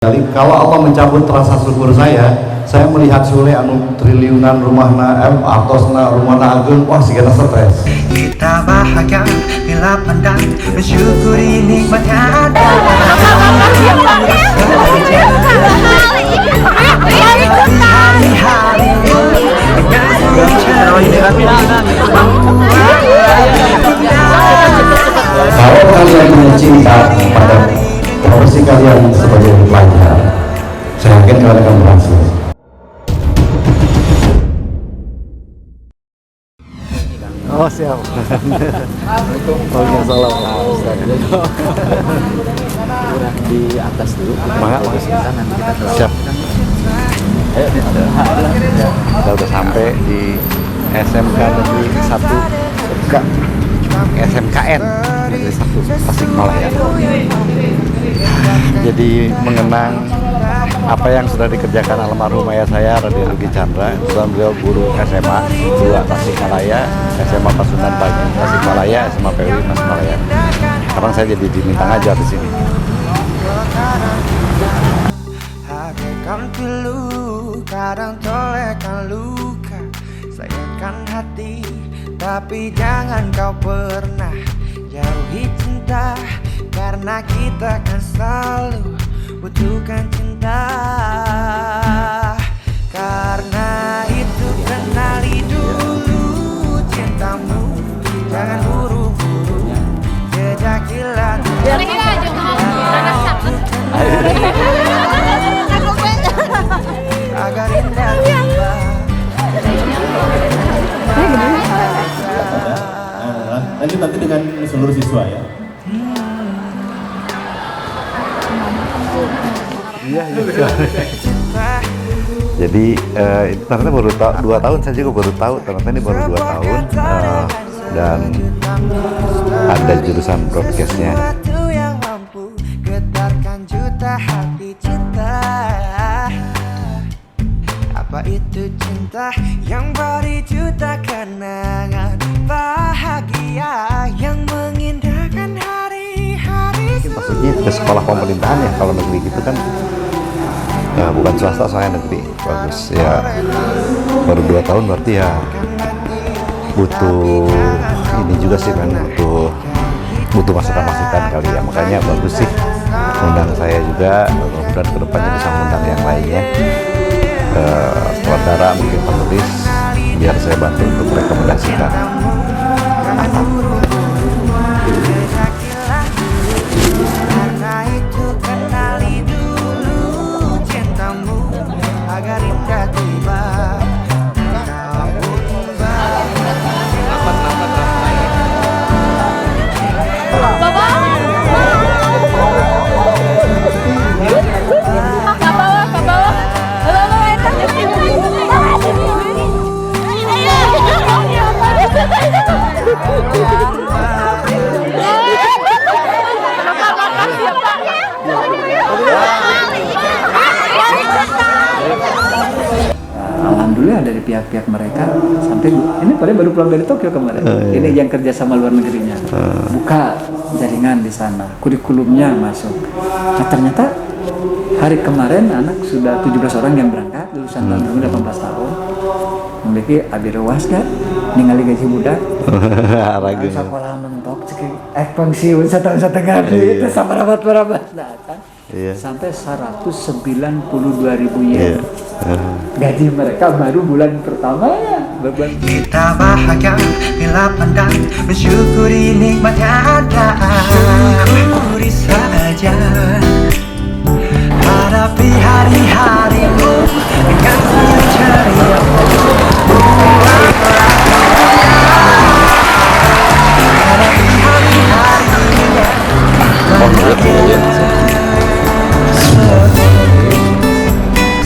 Jadi kalau Allah mencabut rasa syukur saya melihat Sule anu triliunan rumahna atosna rumahna ageun, wah sigana stres. Kita bahagia bila pandang mensyukuri nikmat yang ada. Kalau kalian punya cinta pada profesi kalian sebagai pelajar, saya yakin kalian akan berhasil. Oh siap. Waalaikumsalam. Kurang di atas dulu. Terus kita nanti kita telah. Siap. Ayo kita udah sampai di SMK Negeri 1 SMKN Negeri 1 Tasikmalaya. Jadi mengenang apa yang sudah dikerjakan almarhum ayah saya Raden Rugi Chandra. Kebetulan beliau guru SMA 2 Tasikmalaya, SMA Pasundan Pagi Tasikmalaya, SMA PWI Tasikmalaya. Sekarang saya jadi diminta ngajar di sini. Hadirkan pilu, kadang tolekan luka, sayangkan hati, tapi jangan kau pernah jauhi cinta, karena kita kan selalu butuhkan cinta. Karena itu kenali dulu cintamu, jangan buru-buru jejakilah agar indah tiba. Lanjut nanti dengan seluruh siswa ya. Iya. Jadi itu ternyata baru 2 tahun, saya juga baru tahu ternyata ini baru 2 tahun dan ada jurusan broadcastnya. Yang mampu getarkan juta hati cinta. Apa itu cinta yang beri juta kenangan bahagia yang mengindahkan hari-hari. Maksudnya ke sekolah pemerintahan ya, kalau negeri gitu kan bukan swasta, soalnya negeri. Bagus ya, baru 2 tahun berarti ya butuh ini juga sih kan, butuh masukan-masukan kali ya, makanya bagus sih undang saya juga. Mudah-mudahan kedepannya bisa mengundang yang lainnya, saudara mungkin penulis, biar saya bantu untuk merekomendasikan. Karena itu kenali dulu cintamu agar indah tiba. Alhamdulillah dari pihak-pihak mereka sampai ini pada baru pulang dari Tokyo kemarin. Ini yang kerja sama luar negerinya, buka jaringan di sana, kurikulumnya masuk. Nah ternyata hari kemarin anak sudah 17 orang yang berangkat lulusan tahun 18 tahun, memiliki abiruas kan, ningali gaji budak, sekolah mentok, pensiun setahun setengah itu sama rapat datang. Iya. Sampai 192.000 yen. Gaji mereka baru bulan pertamanya. Kita bahagia bila pandang mensyukuri nikmat yang ada. Syukuri saja, hadapi hari-harimu dengan senyum ceria. Hadapi hari-harimu.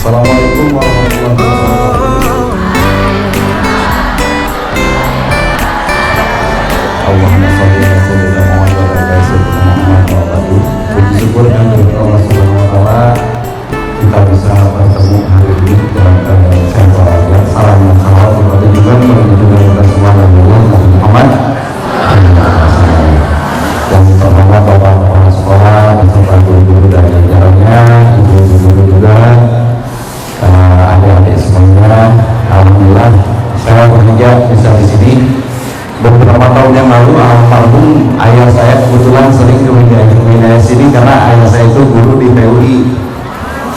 Assalamualaikum warahmatullahi wabarakatuh. Allahumma sholli ala sayyidina Muhammad wa ala sayyidina Muhammad wa ala. Puji syukur dan berkat Allah Subhanahu wa taala kita bisa bertemu hari ini dalam keadaan sehat walafiat. Salam dan halal kepada juga menuju kepada semua Nabi Muhammad. Dan terhormat Bapak Kepala Sekolah beserta guru-guru dan jajarannya, ibu beberapa tahun yang lalu almarhum ayah saya kebetulan sering ke wilayah sini karena ayah saya itu guru di PUI,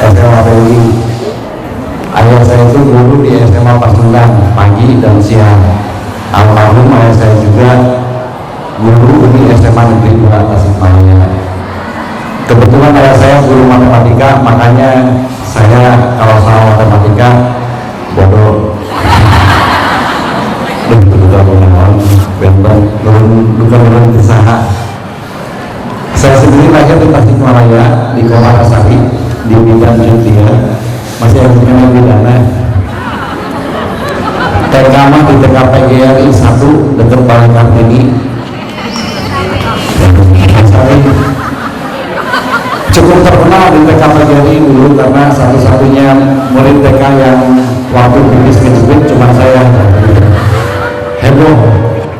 SMA PUI. Ayah saya itu guru di SMA Pasundan pagi dan siang. Almarhum ayah saya juga guru di SMA Negeri 2 Tasikmalaya. Kebetulan ayah saya guru matematika, makanya saya kalau sama matematika bodoh. Duga pengalaman, benteng, turun usaha. Saya sendiri lahir di Tasikmalaya, di Komarasari, di bidang Jutia, masih yang punya pidana. TK di TKP GRI 1 dekat Balai Kartini. Saya cukup terkenal di TKP GRI dulu karena satu-satunya murid TK yang waktu bisnis cuma saya. Heboh.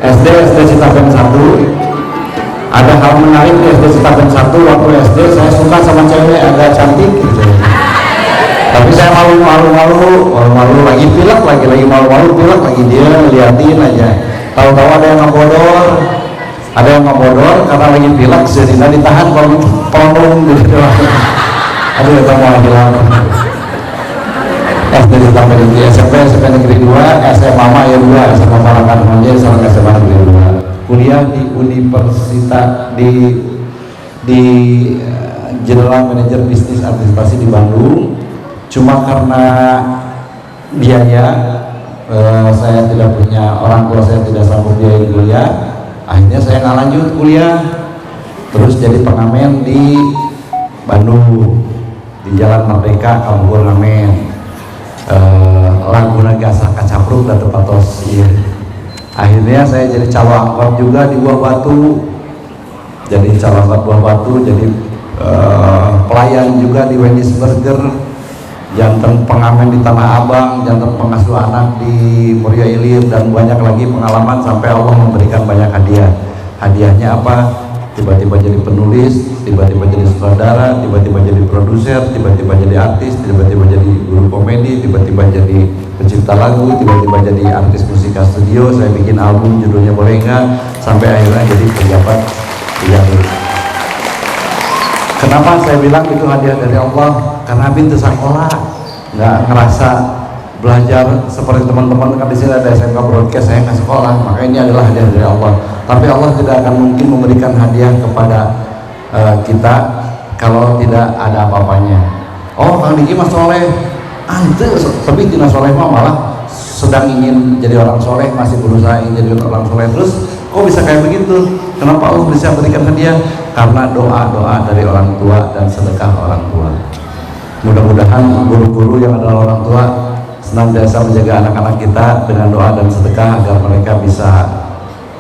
SD Citapen 1 ada hal menarik di SD Citapen 1. Waktu SD saya suka sama cewek agak cantik gitu. Tapi saya malu lagi pilek lagi malu pilek lagi, dia ngeliatin aja. Tahu-tahu ada yang ngebodor karena lagi pilek, sehingga ditahan kalau pelong gitu. Aduh ya kamu hilang. SD Citapen di SMP Negeri 2, SMA ya 2, SMA Parakan Manja, SMA Negeri 2. Kuliah di Universitas di General Manager Bisnis Administrasi di Bandung. Cuma karena biaya, saya tidak punya, orang tua saya tidak sanggup biayain kuliah, akhirnya saya nggak lanjut kuliah, terus jadi pengamen di Bandung, di Jalan Merdeka, Kampung Ngamen. Laguna Gasa Kacapruk dan tepatos iya. Akhirnya saya jadi calo angkot juga di Buah Batu, jadi calo angkot Buah Batu, jadi pelayan juga di Wendy's Burger, jantan pengamen di Tanah Abang, jantan pengasuh anak di Muria Ilir, dan banyak lagi pengalaman sampai Allah memberikan banyak hadiah. Hadiahnya apa? Tiba-tiba jadi penulis, tiba-tiba jadi sutradara, tiba-tiba jadi produser, tiba-tiba jadi artis, tiba-tiba jadi guru komedi, tiba-tiba jadi pencipta lagu, tiba-tiba jadi artis musika studio. Saya bikin album judulnya Boleh Nggak, sampai akhirnya jadi pejabat yang. Kenapa saya bilang itu hadiah dari Allah? Karena bintu sekolah, nggak ngerasa belajar seperti teman-teman. Kan di sini ada SMK Broadcast, saya nggak sekolah, maka ini adalah hadiah dari Allah. Tapi Allah tidak akan mungkin memberikan hadiah kepada kita kalau tidak ada apa-apanya. Oh, Kang Diki mas soleh, ante tapi tidak soleh malah sedang ingin jadi orang soleh, masih berusaha ingin jadi orang soleh terus. Kok bisa kayak begitu? Kenapa Allah bisa berikan hadiah? Karena doa-doa dari orang tua dan sedekah orang tua. Mudah-mudahan guru-guru yang adalah orang tua senantiasa menjaga anak-anak kita dengan doa dan sedekah agar mereka bisa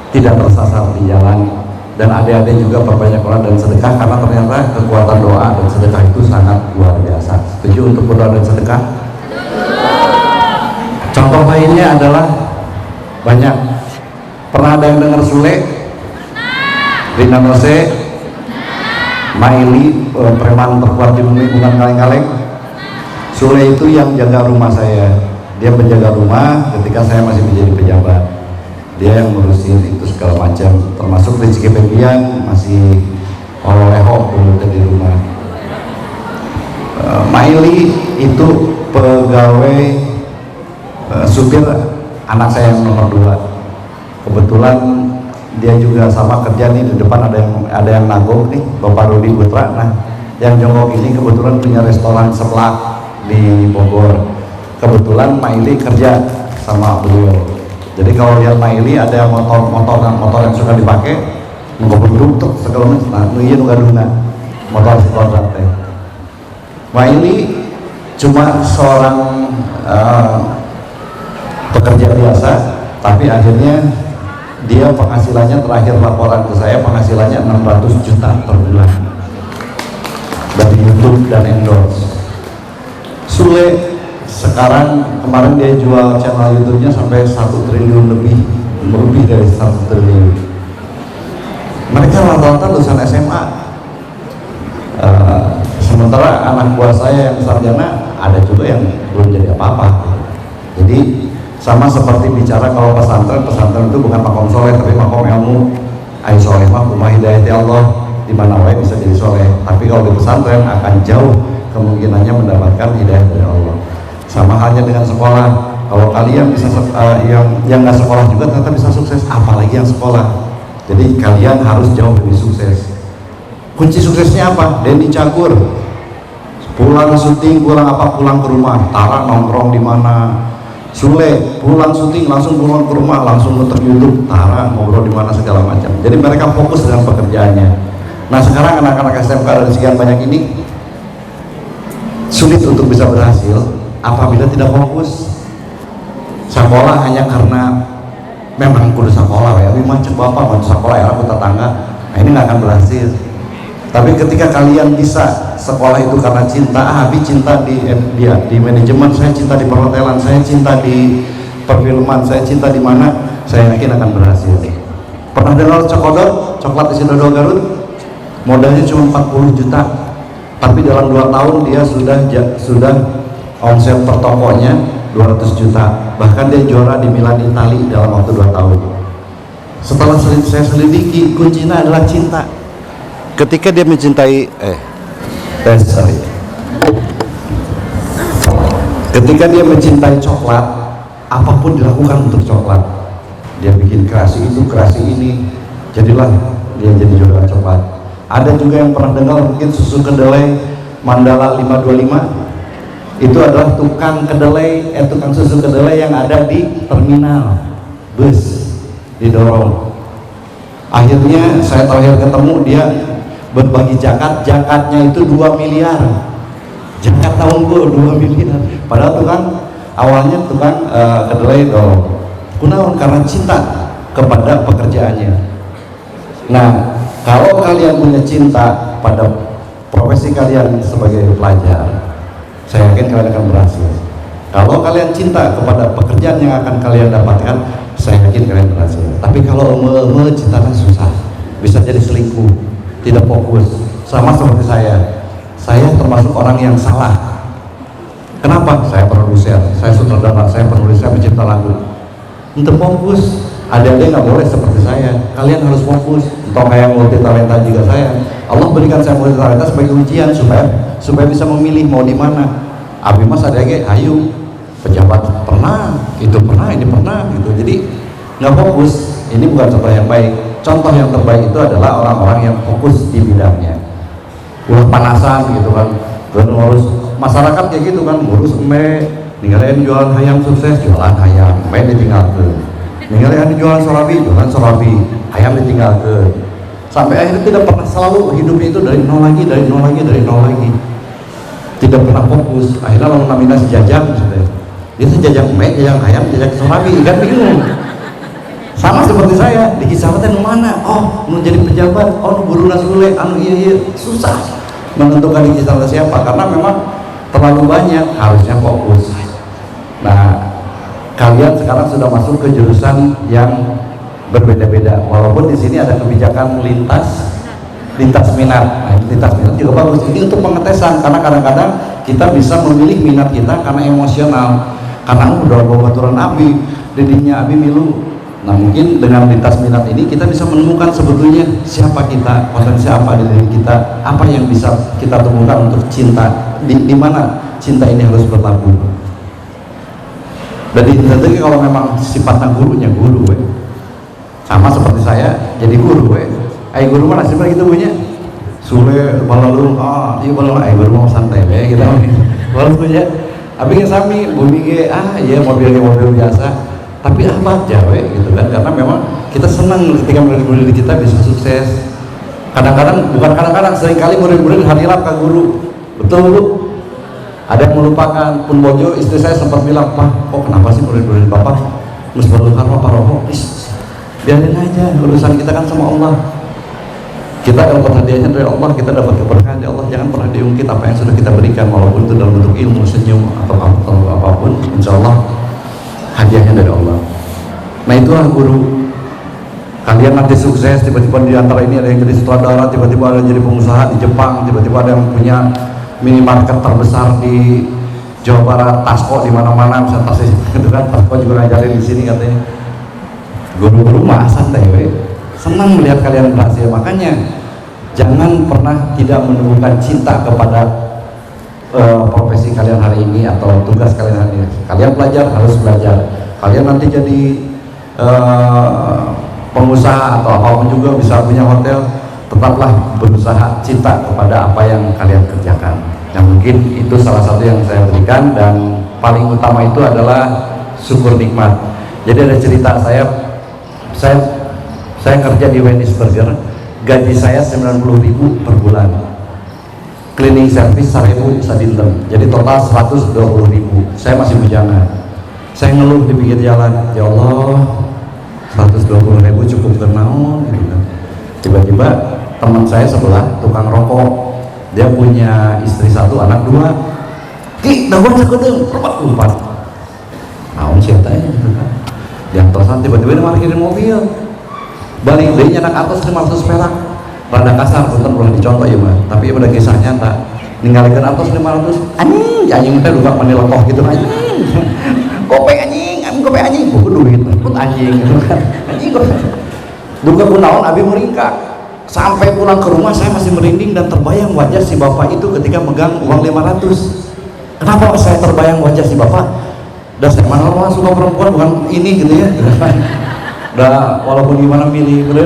tidak tersasar di jalan, dan adik-adik juga perbanyak doa dan sedekah karena ternyata kekuatan doa dan sedekah itu sangat luar biasa. Setuju untuk berdoa dan sedekah? Contoh lainnya adalah banyak. Pernah ada yang dengar Sule? Rina Nose? Maili, preman terkuat di bumi, bukan kaleng-kaleng. Sule itu yang jaga rumah saya. Dia penjaga rumah ketika saya masih menjadi pejabat. Dia yang ngurusin itu segala macam, termasuk rezeki bagian masih oleho dulu di rumah. Maili itu pegawai supir anak saya yang nomor 2. Kebetulan dia juga sama kerja nih, di depan ada yang nagok nih, Bapak Rudi Putra. Nah, yang jongkok ini kebetulan punya restoran seblak di Bogor. Kebetulan Maili kerja sama beliau. Jadi kalau lihat Maili ada yang motor yang sudah dipakai, nggak tuh segala macam, nah iya nggak motor sekolah teh. Maili cuma seorang pekerja biasa, tapi akhirnya dia penghasilannya, terakhir laporan ke saya, penghasilannya 600 juta per bulan dari YouTube dan endorse. Sule sekarang, kemarin dia jual channel YouTube-nya sampai 1 triliun lebih dari 1 triliun. Mereka rata-rata lulusan SMA. Sementara anak buah saya yang sarjana ada juga yang belum jadi apa-apa. Jadi Sama seperti bicara kalau pesantren itu bukan makom soleh tapi makom ilmu. Ayo soleh mah rumah hidayati Allah, di mana wae bisa jadi soleh. Tapi kalau di pesantren akan jauh kemungkinannya mendapatkan hidayah dari Allah. Sama halnya dengan sekolah. Kalau kalian bisa yang nggak sekolah juga ternyata bisa sukses, apalagi yang sekolah. Jadi kalian harus jauh lebih sukses. Kunci suksesnya apa? Denny Cagur pulang syuting, pulang ke rumah. Tara nongkrong di mana? Sule pulang syuting langsung pulang ke rumah, langsung nonton YouTube. Tara ngobrol di mana segala macam. Jadi mereka fokus dengan pekerjaannya. Nah sekarang anak-anak SMK dan sekian banyak ini sulit untuk bisa berhasil apabila tidak fokus. Sekolah hanya karena memang kudu sekolah ya, tapi macet bapak mau sekolah ya aku tetangga. Nah ini nggak akan berhasil. Tapi ketika kalian bisa sekolah itu karena cinta, Abi cinta di manajemen, saya cinta di perhotelan, saya cinta di perfilman, saya cinta di mana, saya yakin akan berhasil. Pernah dengar Cokodot, coklat isi dodol Garut? Modalnya cuma 40 juta, tapi dalam 2 tahun dia sudah omset per tokonya 200 juta. Bahkan dia juara di Milan Itali dalam waktu 2 tahun. Setelah saya selidiki, kuncinya adalah cinta. Ketika dia mencintai ketika dia mencintai coklat, apapun dilakukan untuk coklat. Dia bikin kreasi itu, kreasi ini, jadilah dia jadi juara coklat. Ada juga yang pernah dengar mungkin susu kedelai Mandala 525. Itu adalah tukang susu kedelai yang ada di terminal bus, didorong. Akhirnya saya terakhir ketemu dia berbagi jakatnya itu 2 miliar. Jakat tahun gue 2 miliar. Padahal tukang awalnya tukang kedelai dorong. Kunaon karena cinta kepada pekerjaannya. Nah, kalau kalian punya cinta pada profesi kalian sebagai pelajar, saya yakin kalian akan berhasil. Kalau kalian cinta kepada pekerjaan yang akan kalian dapatkan, saya yakin kalian berhasil. Tapi kalau cinta kan susah, bisa jadi selingkuh, tidak fokus. Sama seperti saya termasuk orang yang salah. Kenapa? Saya produser, saya sutradara, saya penulis, saya pencipta lagu. Untuk fokus, adik-adik nggak boleh seperti saya. Kalian harus fokus. Atau kayak multi talenta juga saya. Allah berikan saya multi talenta sebagai ujian supaya bisa memilih mau di mana. Abi mas adik-adik, ayo pejabat pernah, itu pernah, ini pernah, gitu. Jadi nggak fokus. Ini bukan contoh yang baik. Contoh yang terbaik itu adalah orang-orang yang fokus di bidangnya. Ulah panasan gitu kan, ngurus masyarakat kayak gitu kan, ngurus ninggalin jualan hayam sukses, jualan hayam, ditinggalkan. Ninggalin jualan sorabi, hayam ditinggalkan. Sampai akhirnya tidak pernah, selalu hidupnya itu dari nol lagi. Tidak pernah fokus. Akhirnya lalu namanya si Jajang, dia sejajang jajang hayam, jajang sorabi, kan bingung. Sama seperti saya di Kisahwatan mana? Oh, mau jadi pejabat. Oh, guru nasule, iya susah menentukan di Kisahwatan siapa karena memang terlalu banyak, harusnya fokus. Nah, kalian sekarang sudah masuk ke jurusan yang berbeda-beda. Walaupun di sini ada kebijakan lintas minat. Nah, lintas minat juga bagus. Ini untuk pengetesan karena kadang-kadang kita bisa memilih minat kita karena emosional. Karena udah bawa aturan Abi, didinya Abi milu. Nah mungkin dengan lintas minat ini kita bisa menemukan sebetulnya siapa kita, potensi apa di diri kita, apa yang bisa kita temukan untuk cinta, di mana cinta ini harus berlabuh. Dan tentunya kalau memang sifatnya gurunya guru, sama seperti saya jadi guru, ayo guru mana nasibnya gitu punya, sule balalu, iya balalu, ayo guru mau santai, kita baru punya, abis sami, bumi iya mobil biasa. Tapi apa aja gitu kan, karena memang kita senang ketika murid-murid kita bisa sukses. Seringkali murid-murid hadirat ke guru, betul Bu? Ada yang melupakan. Pun bojo istri saya sempat bilang, Pak, kok kenapa sih murid-murid Bapak mesti berlukan apa roh? Biarin aja, urusan kita kan sama Allah. Kita dapat hadiahnya dari Allah, kita dapat keberkahan dari Allah. Jangan pernah diungkit apa yang sudah kita berikan, walaupun itu dalam bentuk ilmu, senyum atau apapun, insya Allah hadiahnya dari Allah. Nah itulah guru. Kalian nanti sukses, tiba-tiba di antara ini ada yang jadi sutradara, tiba-tiba ada yang jadi pengusaha di Jepang, tiba-tiba ada yang punya minimarket terbesar di Jawa Barat, Tasko di mana-mana, misalnya Tasik gitu kan, Tasko juga ngajarin di sini katanya. Guru-guru mah santai we. Senang melihat kalian berhasil, makanya jangan pernah tidak menumbuhkan cinta kepada profesi kalian hari ini atau tugas kalian hari ini. Kalian belajar, harus belajar. Kalian nanti jadi pengusaha atau apapun juga, bisa punya hotel, tetaplah berusaha cinta kepada apa yang kalian kerjakan. Yang mungkin itu salah satu yang saya berikan, dan paling utama itu adalah syukur nikmat. Jadi ada cerita saya kerja di Wendy's Burger, gaji saya 90.000 per bulan, cleaning service 1.000 sadindem, jadi total 120.000. Saya masih bujana, saya ngeluh di pinggir jalan, ya Allah 120.000 cukup kenaon gitu kan. Tiba-tiba teman saya sebelah tukang rokok, dia punya istri 1, anak 2. Ki, dawan sakedeung, 4. Naon ceritanya gitu kan. Yang tosan tiba-tiba dia parkirin mobil. Balik deui anak atas 500 perak. Rada kasar punten ulah dicontoh ya mah, tapi pada kisah nyata. Ninggalikeun atas 500. Anjing teh duka mani lekoh gitu anjing. Kopeng anjing, buku duit pun anjing gitu kan. Anjing kok. Duka kunaon abi meringkak. Sampai pulang ke rumah saya masih merinding dan terbayang wajah si bapak itu ketika megang uang 500. Kenapa saya terbayang wajah si bapak? Dan saya mana orang suka perempuan bukan ini gitu ya. Udah walaupun gimana milih bener.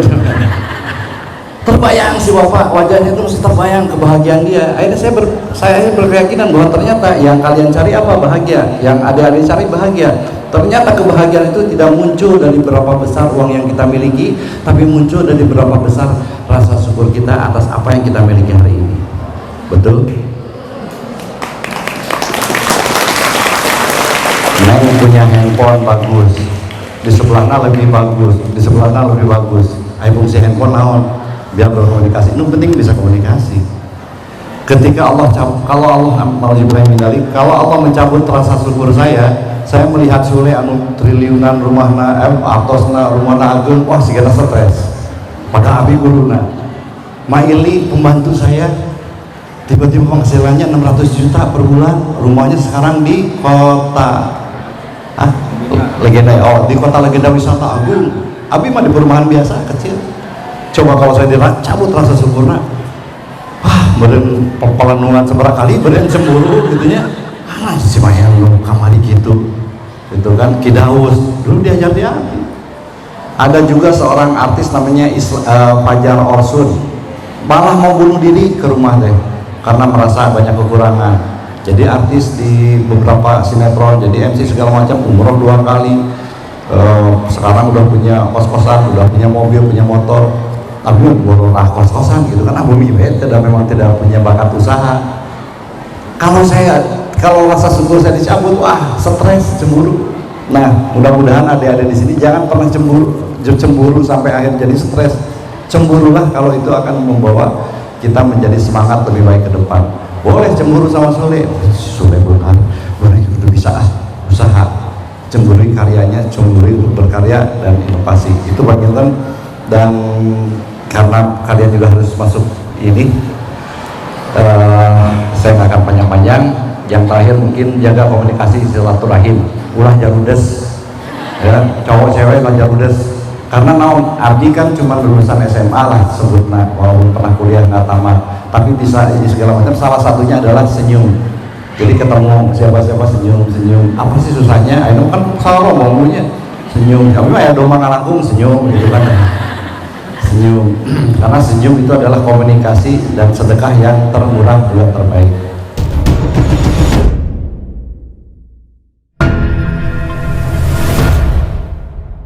Terbayang si bapak, wajahnya itu mesti terbayang kebahagiaan dia. Akhirnya saya berkeyakinan bahwa ternyata yang kalian cari apa? Bahagia. Yang adik-adik cari bahagia. Ternyata kebahagiaan itu tidak muncul dari berapa besar uang yang kita miliki, tapi muncul dari berapa besar rasa syukur kita atas apa yang kita miliki hari ini. Betul? Neng punya handphone bagus, di sebelahnya lebih bagus, di sebelahnya lebih bagus. Ayo fungsi handphone naon? Biar berkomunikasi. Itu penting bisa komunikasi. Ketika kalau Allah mau Ibrahim Mindali, kalau Allah mencabut rasa syukur saya melihat Sule anu triliunan rumahna, atosna rumahna agung, wah sigana stres. Pada abi guruna, Maili pembantu saya tiba-tiba penghasilannya 600 juta per bulan, rumahnya sekarang di kota legenda, di kota legenda wisata agung. Abi mah di perumahan biasa kecil. Coba kalau saya cabut rasa syukurna, wah beren pepelenungan seberapa kali, beren cemburu gitunya. Si Mayan lu kamari gitu kan. Kidaus dulu diajar dia. Ada juga seorang artis namanya Fajar Orsun, malah mau bunuh diri ke rumah deh karena merasa banyak kekurangan. Jadi artis di beberapa sinetron, jadi MC segala macam, umroh 2 kali, sekarang udah punya kos-kosan, udah punya mobil, punya motor, tapi borong kos-kosan gitu kan. Abu Mibet memang tidak punya bakat usaha. Kalau rasa syukur saya dicabut, wah stres, cemburu. Nah, mudah-mudahan adik-adik di sini jangan pernah cemburu sampai akhir jadi stres. Cemburulah kalau itu akan membawa kita menjadi semangat lebih baik ke depan. Boleh cemburu sama Sule boleh itu bisa usaha. Cemburu karyanya, cemburu untuk berkarya dan inovasi. Itu bagian dan karena kalian juga harus masuk ini, saya nggak akan panjang-panjang. Yang terakhir mungkin jaga komunikasi silaturahim, ulah jarudes ya, cowok cewek ulah jarudes. Karena naon abdi kan cuma lulusan SMA lah sebutnya, walaupun pernah kuliah nggak tamat, tapi bisa ini segala macam. Salah satunya adalah senyum. Jadi ketemu siapa-siapa senyum. Apa sih susahnya? Ayo kan salah ngomongnya senyum. Tapi mah ya domang ngalangkung senyum gitu kan. Senyum. Karena senyum itu adalah komunikasi dan sedekah yang termurah juga terbaik.